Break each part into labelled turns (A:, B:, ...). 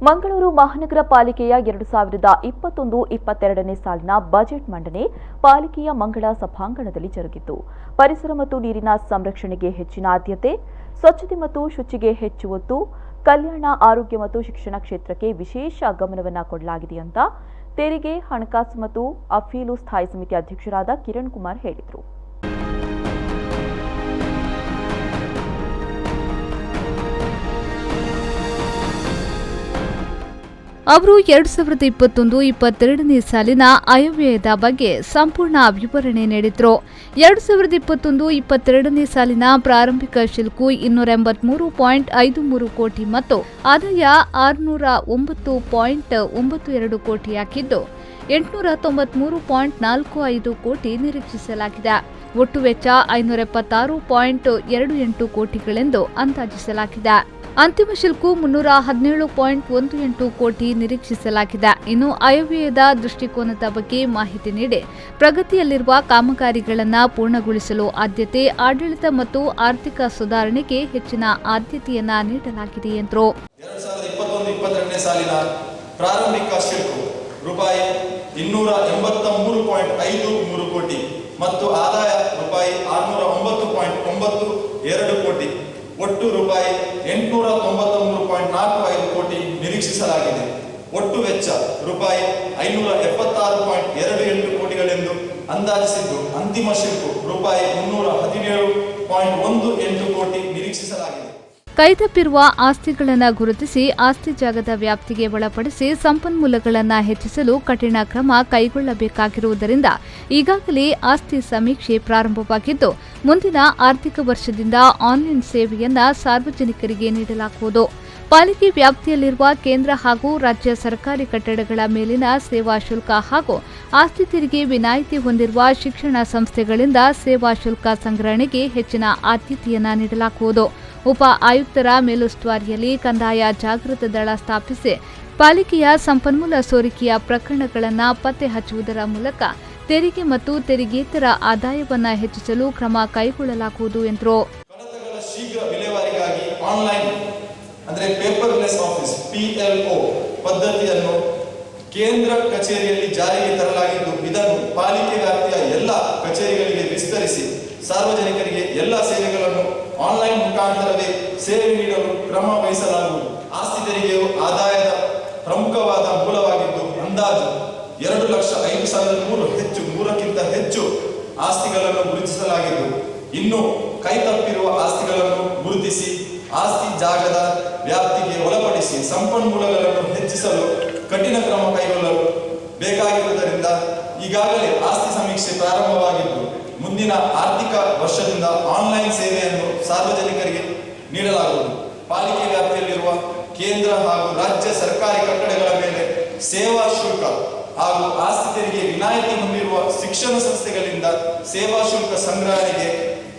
A: ಮಂಗಳೂರು ಮಹಾನಗರ ಪಾಲಿಕೆಯ 2021-22ನೇ ಸಾಲಿನ ಬಜೆಟ್ ಮಂಡನೆ ಪಾಲಿಕೆಯ ಮಂಗಳ ಸಭಾಂಗಣದಲ್ಲಿ ಜರುಗಿತು. ಪರಿಸರ ಮತ್ತು ನೀರಿನ ಸಂರಕ್ಷಣೆಗೆ ಹೆಚ್ಚಿನ ಆದ್ಯತೆ, ಸ್ವಚ್ಛತೆ ಮತ್ತು ಶುಚಿಗೆ ಹೆಚ್ಚು ಒತ್ತು, ಕಲ್ಯಾಣ, ಆರೋಗ್ಯ ಮತ್ತು ಶಿಕ್ಷಣ ಕ್ಷೇತ್ರಕ್ಕೆ ವಿಶೇಷ ಗಮನವನ್ನು ಕೊಡಲಾಗಿದೆ ಅಂತ ತೆರಿಗೆ, ಹಣಕಾಸು ಮತ್ತು ಅಪೀಲು ಸ್ಥಾಯಿ ಸಮಿತಿ ಅಧ್ಯಕ್ಷರಾದ ಕಿರಣ್ ಕುಮಾರ್ ಹೇಳಿದರು.
B: ಅವರು 2021-22ನೇ ಸಾಲಿನ ಆಯವ್ಯಯದ ಬಗ್ಗೆ ಸಂಪೂರ್ಣ ವಿವರಣೆ ನೀಡಿದರು. 2021-22ನೇ ಸಾಲಿನ ಪ್ರಾರಂಭಿಕ ಶುಲ್ಕ 283.53 ಕೋಟಿ ಮತ್ತು ಆದಾಯ 609.92 ಕೋಟಿಯಾಗಿದ್ದು 893.45 ಕೋಟಿ ನಿರೀಕ್ಷಿಸಲಾಗಿದೆ. ಒಟ್ಟು ವೆಚ್ಚ 576.28 ಕೋಟಿಗಳೆಂದು ಅಂದಾಜಿಸಲಾಗಿದೆ. ಅಂತಿಮ ಶುಲ್ಕ 317.18 ಕೋಟಿ ನಿರೀಕ್ಷಿಸಲಾಗಿದೆ. ಇನ್ನು ಆಯವ್ಯಯದ ದೃಷ್ಟಿಕೋನದ ಬಗ್ಗೆ ಮಾಹಿತಿ ನೀಡಿ ಪ್ರಗತಿಯಲ್ಲಿರುವ ಕಾಮಗಾರಿಗಳನ್ನು ಪೂರ್ಣಗೊಳಿಸಲು ಆದ್ಯತೆ, ಆಡಳಿತ ಮತ್ತು ಆರ್ಥಿಕ ಸುಧಾರಣೆಗೆ ಹೆಚ್ಚಿನ ಆದ್ಯತೆಯನ್ನ ನೀಡಲಾಗಿದೆ ಎಂದರು.
C: 2021-22ನೇ ಸಾಲಿನ ಪ್ರಾರಂಭಿಕ ಶುಲ್ಕ ರೂಪಾಯಿ 283.53 ಕೋಟಿ ಮತ್ತು ಆದಾಯ ರೂಪಾಯಿ 609.92 ಕೋಟಿ, ಒಟ್ಟು ರೂಪಾಯಿ 893.45 ಕೋಟಿ ನಿರೀಕ್ಷಿಸಲಾಗಿದೆ. ಒಟ್ಟು ವೆಚ್ಚ ರೂಪಾಯಿ 576.28 ಕೋಟಿಗಳೆಂದು ಅಂದಾಜಿಸಿದ್ದು ಅಂತಿಮ ಶುಲ್ಕ ರೂಪಾಯಿ 317.18 ಕೋಟಿ ನಿರೀಕ್ಷಿಸಲಾಗಿದೆ.
B: ಕೈತಪ್ಪಿರುವ ಆಸ್ತಿಗಳನ್ನು ಗುರುತಿಸಿ ಆಸ್ತಿ ಜಾಗದ ವ್ಯಾಪ್ತಿಗೆ ಒಳಪಡಿಸಿ ಸಂಪನ್ಮೂಲಗಳನ್ನು ಹೆಚ್ಚಿಸಲು ಕಠಿಣ ಕ್ರಮ ಕೈಗೊಳ್ಳಬೇಕಾಗಿರುವುದರಿಂದ ಈಗಾಗಲೇ ಆಸ್ತಿ ಸಮೀಕ್ಷೆ ಪ್ರಾರಂಭವಾಗಿದ್ದು ಮುಂದಿನ ಆರ್ಥಿಕ ವರ್ಷದಿಂದ ಆನ್ಲೈನ್ ಸೇವೆಯನ್ನು ಸಾರ್ವಜನಿಕರಿಗೆ ನೀಡಲಾಗುವುದು. ಪಾಲಿಕೆ ವ್ಯಾಪ್ತಿಯಲ್ಲಿರುವ ಕೇಂದ್ರ ಹಾಗೂ ರಾಜ್ಯ ಸರ್ಕಾರಿ ಕಟ್ಟಡಗಳ ಮೇಲಿನ ಸೇವಾ ಶುಲ್ಕ ಹಾಗೂ ಆಸ್ತಿ ತೆರಿಗೆ ವಿನಾಯಿತಿ ಹೊಂದಿರುವ ಶಿಕ್ಷಣ ಸಂಸ್ಥೆಗಳಿಂದ ಸೇವಾ ಶುಲ್ಕ ಸಂಗ್ರಹಣೆಗೆ ಹೆಚ್ಚಿನ ಆದ್ಯತೆಯನ್ನು ನೀಡಲಾಗುವುದು. ಉಪ ಆಯುಕ್ತರ ಮೇಲುಸ್ತುವಾರಿಯಲ್ಲಿ ಕಂದಾಯ ಜಾಗೃತ ದಳ ಸ್ಥಾಪಿಸಿ ಪಾಲಿಕೆಯ ಸಂಪನ್ಮೂಲ ಸೋರಿಕೆಯ ಪ್ರಕರಣಗಳನ್ನು ಪತ್ತೆ ಹಚ್ಚುವುದರ ಮೂಲಕ ತೆರಿಗೆ ಮತ್ತು ತೆರಿಗೇತರ ಆದಾಯವನ್ನು ಹೆಚ್ಚಿಸಲು ಕ್ರಮ ಕೈಗೊಳ್ಳಲಾಗುವುದು ಎಂದರು.
C: ಶೀಘ್ರ ವಿಲೇವಾರಿಗಾಗಿ ಆನ್ಲೈನ್ ಅಂದರೆ ಪೇಪರ್ಲೆಸ್ ಆಫೀಸ್ PLO ಪದ್ಧತಿಯನ್ನು ಕೇಂದ್ರ ಕಚೇರಿಯಲ್ಲಿ ಜಾರಿಗೆ ತರಲಾಗಿದ್ದು ಇದನ್ನು ಪಾಲಿಕೆ ವ್ಯಾಪ್ತಿಯ ಎಲ್ಲ ಕಚೇರಿಗಳಿಗೆ ವಿಸ್ತರಿಸಿ ಸಾರ್ವಜನಿಕರಿಗೆ ಎಲ್ಲ ಸೇವೆಗಳನ್ನು ಆನ್ಲೈನ್ ಮುಖಾಂತರವೇ ಸೇವೆ ನೀಡಲು ಕ್ರಮ ವಹಿಸಲಾಗುವುದು. ಆಸ್ತಿ ತೆರಿಗೆಯು ಆದಾಯದ ಪ್ರಮುಖವಾದ ಮೂಲವಾಗಿದ್ದು ಅಂದಾಜು 2,05,100 ಹೆಚ್ಚು ಆಸ್ತಿಗಳನ್ನು ಗುರುತಿಸಲಾಗಿದ್ದು ಇನ್ನು ಕೈತಪ್ಪಿರುವ ಆಸ್ತಿಗಳನ್ನು ಗುರುತಿಸಿ ಆಸ್ತಿ ಜಾಗದ ವ್ಯಾಪ್ತಿಗೆ ಒಳಪಡಿಸಿ ಸಂಪನ್ಮೂಲಗಳನ್ನು ಹೆಚ್ಚಿಸಲು ಕಠಿಣ ಕ್ರಮ ಕೈಗೊಳ್ಳಲು ಬೇಕಾಗಿರುವುದರಿಂದ ಈಗಾಗಲೇ ಆಸ್ತಿ ಸಮೀಕ್ಷೆ ಪ್ರಾರಂಭವಾಗಿದ್ದು ಮುಂದಿನ ಆರ್ಥಿಕ ವರ್ಷದಿಂದ ಆನ್ಲೈನ್ ಸೇವೆಯನ್ನು ಸಾರ್ವಜನಿಕರಿಗೆ ನೀಡಲಾಗುವುದು. ಪಾಲಿಕೆ ವ್ಯಾಪ್ತಿಯಲ್ಲಿರುವ ಕೇಂದ್ರ ಹಾಗೂ ರಾಜ್ಯ ಸರ್ಕಾರಿ ಕಟ್ಟಡಗಳ ಮೇಲೆ ಸೇವಾ ಶುಲ್ಕ ಹಾಗೂ ಆಸ್ತಿ ತೆರಿಗೆ ವಿನಾಯಿತಿ ಹೊಂದಿರುವ ಶಿಕ್ಷಣ ಸಂಸ್ಥೆಗಳಿಂದ ಸೇವಾ ಶುಲ್ಕ ಸಂಗ್ರಹಣೆಗೆ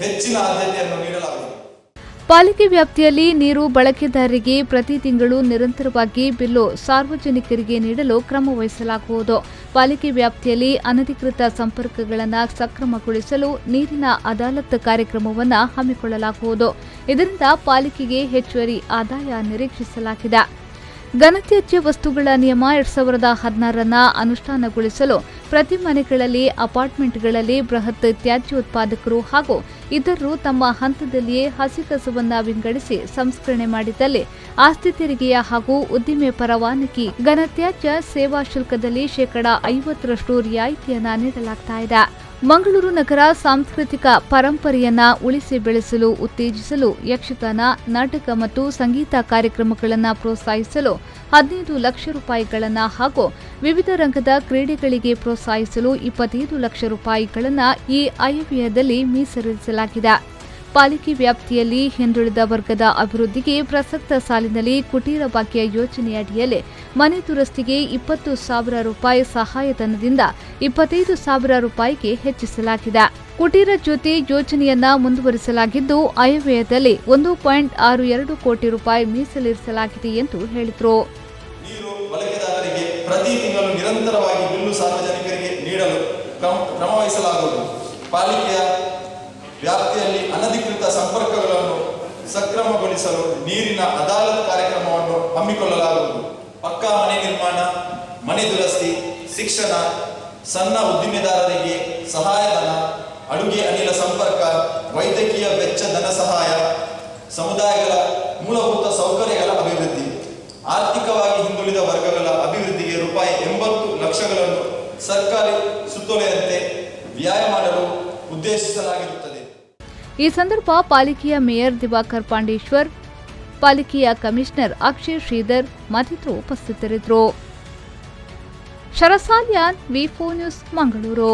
C: ಹೆಚ್ಚಿನ ಆದ್ಯತೆಯನ್ನು ನೀಡಲಾಗುವುದು.
B: ಪಾಲಿಕೆ ವ್ಯಾಪ್ತಿಯಲ್ಲಿ ನೀರು ಬಳಕೆದಾರರಿಗೆ ಪ್ರತಿ ತಿಂಗಳು ನಿರಂತರವಾಗಿ ಬಿಲ್ಲು ಸಾರ್ವಜನಿಕರಿಗೆ ನೀಡಲು ಕ್ರಮ ವಹಿಸಲಾಗುವುದು. ಪಾಲಿಕೆ ವ್ಯಾಪ್ತಿಯಲ್ಲಿ ಅನಧಿಕೃತ ಸಂಪರ್ಕಗಳನ್ನು ಸಕ್ರಮಗೊಳಿಸಲು ನೀರಿನ ಅದಾಲತ್ ಕಾರ್ಯಕ್ರಮವನ್ನು ಹಮ್ಮಿಕೊಳ್ಳಲಾಗುವುದು. ಇದರಿಂದ ಪಾಲಿಕೆಗೆ ಹೆಚ್ಚುವರಿ ಆದಾಯ ನಿರೀಕ್ಷಿಸಲಾಗಿದೆ. ಘನತ್ಯಾಜ್ಯ ವಸ್ತುಗಳ ನಿಯಮ 2016 ಅನುಷ್ಠಾನಗೊಳಿಸಲು ಪ್ರತಿ ಮನೆಗಳಲ್ಲಿ, ಅಪಾರ್ಟ್ಮೆಂಟ್ಗಳಲ್ಲಿ ಬೃಹತ್ ತ್ಯಾಜ್ಯ ಉತ್ಪಾದಕರು ಹಾಗೂ ಇತರರು ತಮ್ಮ ಹಂತದಲ್ಲಿಯೇ ಹಸಿ ಕಸವನ್ನು ವಿಂಗಡಿಸಿ ಸಂಸ್ಕರಣೆ ಮಾಡಿದ್ದಲ್ಲಿ ಆಸ್ತಿ ತೆರಿಗೆಯ ಹಾಗೂ ಉದ್ದಿಮೆ ಪರವಾನಗಿ ಘನತ್ಯಾಜ್ಯ ಸೇವಾ ಶುಲ್ಕದಲ್ಲಿ 50% ರಿಯಾಯಿತಿಯನ್ನು ನೀಡಲಾಗುತ್ತಿದೆ. ಮಂಗಳೂರು ನಗರ ಸಾಂಸ್ಕೃತಿಕ ಪರಂಪರೆಯನ್ನ ಉಳಿಸಿ ಬೆಳೆಸಲು ಉತ್ತೇಜಿಸಲು ಯಕ್ಷಗಾನ, ನಾಟಕ ಮತ್ತು ಸಂಗೀತ ಕಾರ್ಯಕ್ರಮಗಳನ್ನು ಪ್ರೋತ್ಸಾಹಿಸಲು 15 ಲಕ್ಷ ರೂಪಾಯಿಗಳನ್ನು ಹಾಗೂ ವಿವಿಧ ರಂಗದ ಕ್ರೀಡೆಗಳಿಗೆ ಪ್ರೋತ್ಸಾಹಿಸಲು 25 ಲಕ್ಷ ರೂಪಾಯಿಗಳನ್ನು ಈ ಆಯವ್ಯಯದಲ್ಲಿ ಮೀಸಲಿರಿಸಲಾಗಿದೆ. ಪಾಲಿಕೆ ವ್ಯಾಪ್ತಿಯಲ್ಲಿ ಹಿಂದುಳಿದ ವರ್ಗದ ಅಭಿವೃದ್ಧಿಗೆ ಪ್ರಸಕ್ತ ಸಾಲಿನಲ್ಲಿ ಕುಟೀರ ಭಾಗ್ಯ ಯೋಜನೆಯಡಿಯಲ್ಲಿ ಮನೆ ದುರಸ್ತಿಗೆ 20,000 ರೂಪಾಯಿ ಸಹಾಯಧನದಿಂದ 25,000 ರೂಪಾಯಿಗೆ ಹೆಚ್ಚಿಸಲಾಗಿದೆ. ಕುಟೀರ ಜ್ಯೋತಿ ಯೋಜನೆಯನ್ನ ಮುಂದುವರಿಸಲಾಗಿದ್ದು ಆಯವ್ಯಯದಲ್ಲಿ 1.62 ಕೋಟಿ ರೂಪಾಯಿ ಮೀಸಲಿರಿಸಲಾಗಿದೆ ಎಂದು ಹೇಳಿದರು.
C: ನೀರು ಬಳಕೆದಾರರಿಗೆ ಪ್ರತಿ ತಿಂಗಳು ನಿರಂತರವಾಗಿ ಬಿಲ್ಲು ಸಾರ್ವಜನಿಕರಿಗೆ ನೀಡಲು ಕ್ರಮ ವಹಿಸಲಾಗುವುದು. ಪಾಲಿಕೆಯ ವ್ಯಾಪ್ತಿಯಲ್ಲಿ ಅನಧಿಕೃತ ಸಂಪರ್ಕಗಳನ್ನು ಸಕ್ರಮಗೊಳಿಸಲು ನೀರಿನ ಅದಾಲತ್ ಕಾರ್ಯಕ್ರಮವನ್ನು ಹಮ್ಮಿಕೊಳ್ಳಲಾಗುವುದು. ಪಕ್ಕಾ ಮನೆ ನಿರ್ಮಾಣ, ಮನೆ ದುರಸ್ತಿ, ಶಿಕ್ಷಣ, ಸಣ್ಣ ಉದ್ದಿಮೆದಾರರಿಗೆ ಸಹಾಯಧನ, ಅಡುಗೆ ಅನಿಲ ಸಂಪರ್ಕ, ವೈದ್ಯಕೀಯ ವೆಚ್ಚ ಧನ ಸಹಾಯ, ಸಮುದಾಯಗಳ ಮೂಲಭೂತ ಸೌಕರ್ಯಗಳ ಅಭಿವೃದ್ಧಿ, ಆರ್ಥಿಕವಾಗಿ ಹಿಂದುಳಿದ ವರ್ಗಗಳ ಅಭಿವೃದ್ಧಿಗೆ ರೂಪಾಯಿ 80 ಲಕ್ಷಗಳನ್ನು ಸರ್ಕಾರಿ ಸುತ್ತೋಲೆಯಂತೆ ವ್ಯಯ ಮಾಡಲು ಉದ್ದೇಶಿಸಲಾಗಿರುತ್ತದೆ.
B: ಈ ಸಂದರ್ಭ ಪಾಲಿಕೆಯ ಮೇಯರ್ ದಿವಾಕರ್ ಪಾಂಡೇಶ್ವರ್, ಪಾಲಿಕೆಯ ಕಮಿಷನರ್ ಅಕ್ಷಯ್ ಶ್ರೀಧರ್ ಮತ್ತಿತರರು ಉಪಸ್ಥಿತರಿದ್ದರು. ಶರಸಾಲ್ಯಾನ್, ವಿ4 ನ್ಯೂಸ್, ಮಂಗಳೂರು.